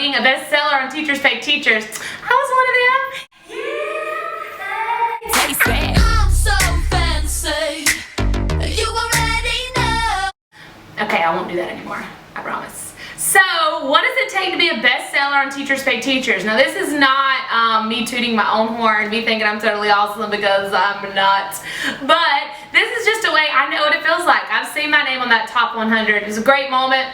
being a bestseller on Teachers Pay Teachers. I was one of them. I'm so fancy, you already know. Okay, I won't do that anymore, I promise. So, what does it take to be a bestseller on Teachers Pay Teachers? Now, this is not me tooting my own horn, me thinking I'm totally awesome because I'm not. But this is just a way I know what it feels like. I've seen my name on that top 100. It was a great moment.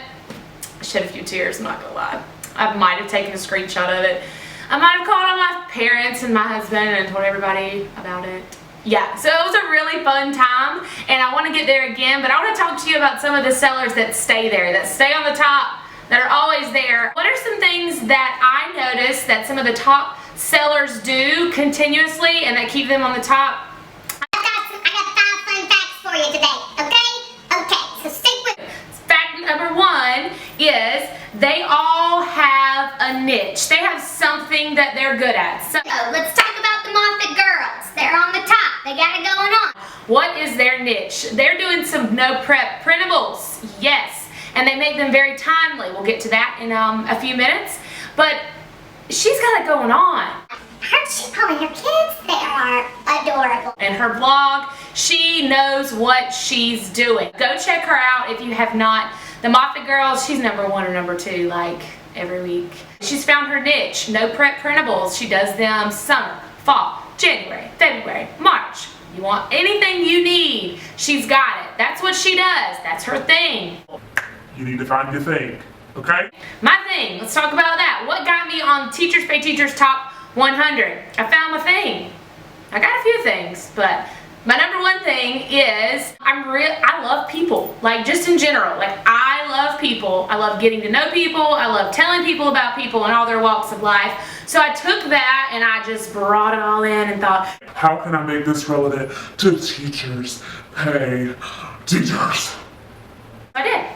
I shed a few tears, I'm not gonna lie. I might have taken a screenshot of it. I might have called on my parents and my husband and told everybody about it. Yeah, so it was a really fun time, and I want to get there again, but I want to talk to you about some of the sellers that stay there, that stay on the top, that are always there. What are some things that I noticed that some of the top sellers do continuously and that keep them on the top? I got 5 fun facts for you today, okay? Okay, so stick with me. Fact number 1 is they all have a niche. They have something that they're good at. So Let's talk about the Moffat girls. They're on the top. They got it going on. what is their niche? They're doing some no prep printables. Yes. And they make them very timely. We'll get to that in a few minutes. But she's got it going on. Her kids, they are adorable. And her blog, she knows what she's doing. Go check her out if you have not. The Moffat Girls, she's number 1 or number 2 like every week. She's found her niche. No prep printables. She does them summer, fall, January, February, March. You want anything you need, she's got it. That's what she does. That's her thing. You need to find your thing, okay? My thing, let's talk about that. What got me on Teachers Pay Teachers Top 100? I found my thing. I got a few things, but my number 1 thing is I love people, like just in general. Like I love people. I love getting to know people. I love telling people about people and all their walks of life. So I took that and I just brought it all in and thought, how can I make this relevant to Teachers Pay Teachers? I did.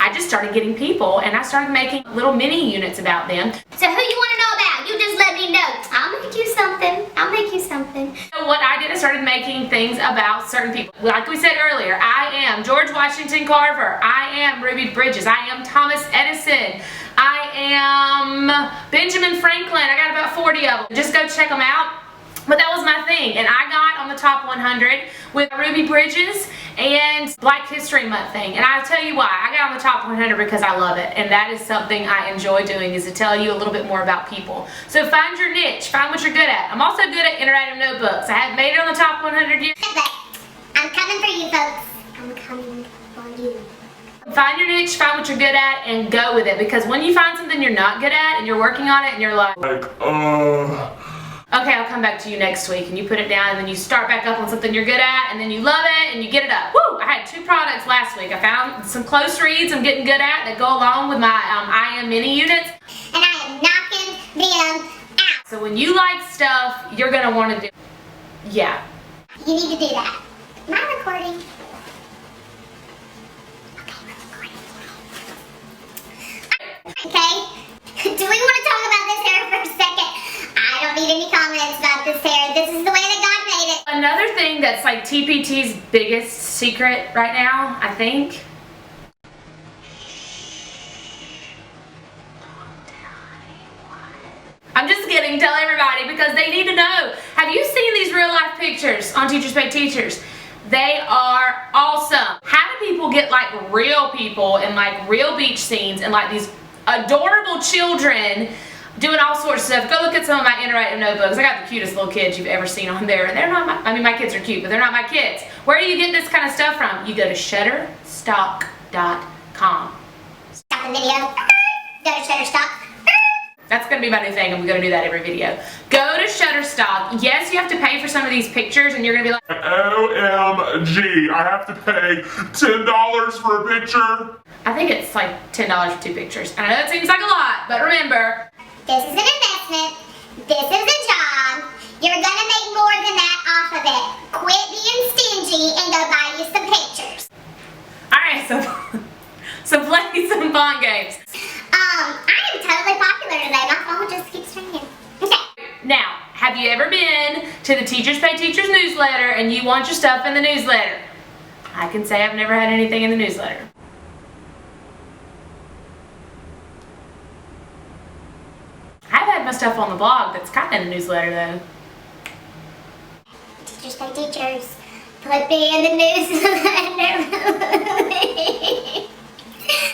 I just started getting people and I started making little mini units about them. So who you want to know about? You just let me know. I'll make you something. I'll make you something. So what I did is started making things about certain people. Like we said earlier, I am George Washington Carver. I am Ruby Bridges. I am Thomas Edison. I am Benjamin Franklin. I got about 40 of them. Just go check them out. But that was my thing, and I got on the top 100 with Ruby Bridges and Black History Month thing. And I'll tell you why. I got on the top 100 because I love it, and that is something I enjoy doing, is to tell you a little bit more about people. So find your niche, find what you're good at. I'm also good at interactive notebooks. I haven't made it on the top 100 yet. But I'm coming for you, folks. I'm coming for you. Find your niche, find what you're good at, and go with it. Because when you find something you're not good at, and you're working on it, and you're like, okay, I'll come back to you next week, and you put it down, and then you start back up on something you're good at, and then you love it, and you get it up. Woo! I had 2 products last week. I found some close reads I'm getting good at that go along with my I Am mini units. And I am knocking them out. So when you like stuff, you're going to want to do. Yeah. You need to do that. Am I recording? Okay, do we want to talk about this hair for a second? I don't need any comments about this hair. This is the way that God made it. Another thing that's like TPT's biggest secret right now, I think. I'm just kidding, tell everybody because they need to know. Have you seen these real life pictures on Teachers Pay Teachers? They are awesome. How do people get like real people and like real beach scenes and like these adorable children doing all sorts of stuff? Go look at some of my interactive notebooks. I got the cutest little kids you've ever seen on there, and they're not my, my kids are cute, but they're not my kids. Where do you get this kind of stuff from? You go to Shutterstock.com. Stop the video. Go to Shutterstock. That's going to be my new thing. I'm going to do that every video. Go to Shutterstock. Yes, you have to pay for some of these pictures, and you're going to be like, OMG, I have to pay $10 for a picture? I think it's like $10 for 2 pictures. I know that seems like a lot, but remember, This is an investment. This is a job. You're gonna make more than that off of it. Quit being stingy and go buy you some pictures. alright, so play some Bongos. I am totally popular today. My phone just keeps ringing. Okay. Now, have you ever been to the Teachers Pay Teachers newsletter and you want your stuff in the newsletter? I can say I've never had anything in the newsletter. have my stuff on the blog that's kind of in the newsletter though. Teachers pay teachers. Put me in the newsletter.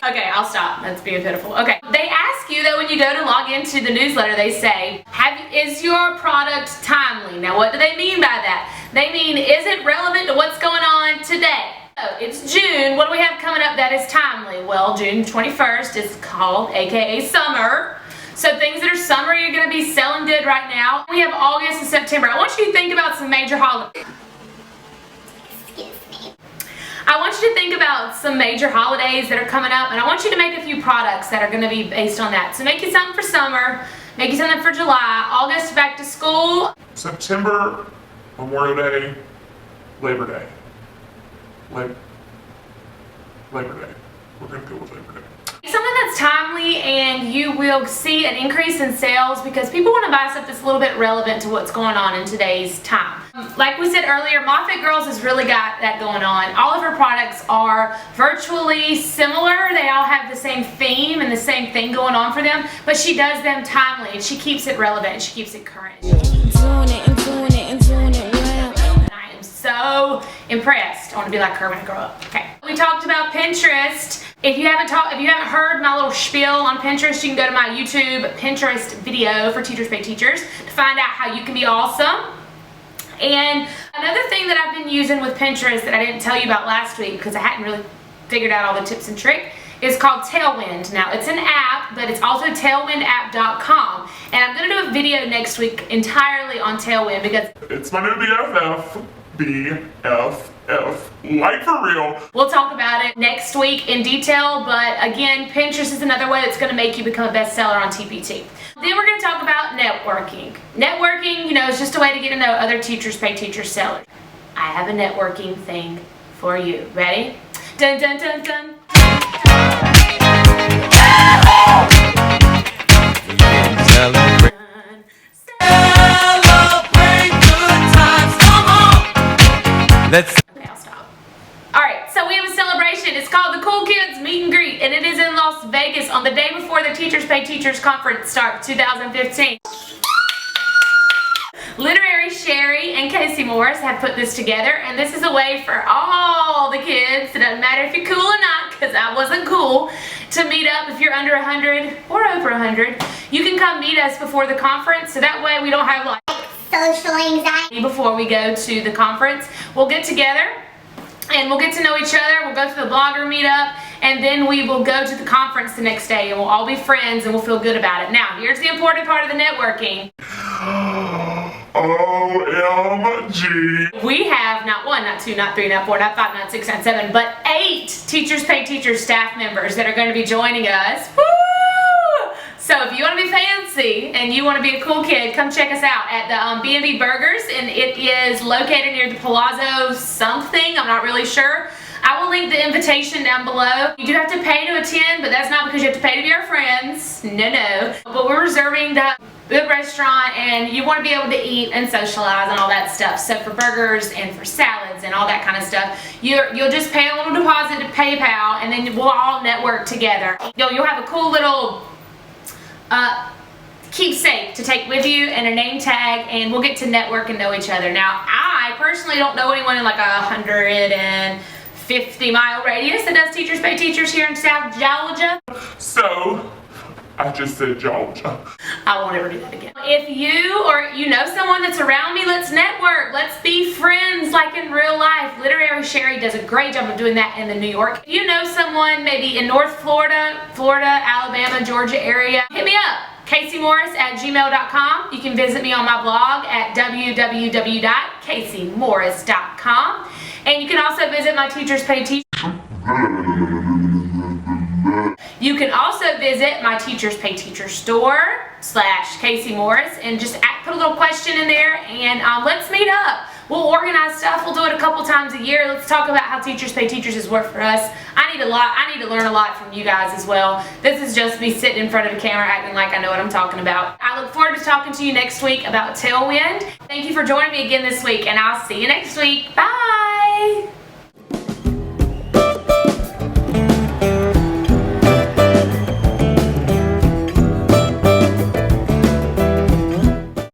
Okay, I'll stop. That's being pitiful. Okay. They ask you though when you go to log into the newsletter, they say, is your product timely? Now what do they mean by that? They mean, is it relevant to what's going on today? So it's June. What do we have coming up that is timely? Well, June 21st is called AKA summer. So things that are summer, you're going to be selling good right now. We have August and September. I want you to think about some major holidays. I want you to think about some major holidays that are coming up, and I want you to make a few products that are going to be based on that. So make you something for summer, make you something for July, August back to school. September, Memorial Day, Labor Day. Labor Day. We're gonna go with Labor Day. Something that's timely and you will see an increase in sales because people want to buy stuff that's a little bit relevant to what's going on in today's time. Like we said earlier, Moffat Girls has really got that going on. All of her products are virtually similar. They all have the same theme and the same thing going on for them, but she does them timely and she keeps it relevant and she keeps it current. I am so impressed. I want to be like her when I grow up. Okay. We talked about Pinterest. If you haven't heard my little spiel on Pinterest, you can go to my YouTube Pinterest video for Teachers Pay Teachers to find out how you can be awesome. And another thing that I've been using with Pinterest that I didn't tell you about last week because I hadn't really figured out all the tips and tricks is called Tailwind. Now it's an app, but it's also tailwindapp.com. And I'm going to do a video next week entirely on Tailwind because it's my new BFF. BFF. Like for real. We'll talk about it next week in detail, but again, Pinterest is another way that's going to make you become a bestseller on TPT. Then we're going to talk about networking. Networking, you know, is just a way to get to know other Teachers Pay Teachers sellers. I have a networking thing for you. Ready? Dun dun dun dun. Celebrate good times, come on. Let's. Okay, I'll stop. Alright, so we have a celebration. It's called the Cool Kids Meet and Greet, and it is in Las Vegas on the day before the Teachers Pay Teachers Conference starts, 2015. Literary Sherry and Kayse Morris have put this together, and this is a way for all the kids, it doesn't matter if you're cool or not, because I wasn't cool, to meet up if you're under 100 or over 100. You can come meet us before the conference, so that way we don't have like Social anxiety. before we go to the conference. We'll get together and we'll get to know each other. We'll go to the blogger meetup and then we will go to the conference the next day and we'll all be friends and we'll feel good about it. Now, here's the important part of the networking. OMG. We have not 1, not 2, not 3, not 4, not 5, not 6, not 7, but 8 Teachers Pay Teachers staff members that are going to be joining us. Woo! So if you want to be fancy and you want to be a cool kid, come check us out at the B&B Burgers, and it is located near the Palazzo something, I'm not really sure. I will link the invitation down below. You do have to pay to attend, but that's not because you have to pay to be our friends. No. But we're reserving the good restaurant and you want to be able to eat and socialize and all that stuff. So for burgers and for salads and all that kind of stuff, you'll just pay a little deposit to PayPal and then we'll all network together. You'll have a cool little keepsake to take with you and a name tag, and we'll get to network and know each other. Now, I personally don't know anyone in like 150-mile radius that does Teachers Pay Teachers here in South Georgia. So, I just said Georgia. I won't ever do that again. If you or you know someone that's around me, let's network. Let's be friends like in real life. Literary Sherry does a great job of doing that in the New York. If you know someone maybe in North Florida, Alabama, Georgia area, hit me up. KayseMorris@gmail.com. You can visit me on my blog at www.kaysemorris.com. And you can also visit my Teachers Pay Teachers. You can also visit my Teachers Pay Teachers store /Kayse Morris and just put a little question in there and let's meet up. We'll organize stuff. We'll do it a couple times a year. Let's talk about how Teachers Pay Teachers has worked for us. I need to learn a lot from you guys as well. This is just me sitting in front of a camera acting like I know what I'm talking about. I look forward to talking to you next week about Tailwind. Thank you for joining me again this week, and I'll see you next week. Bye!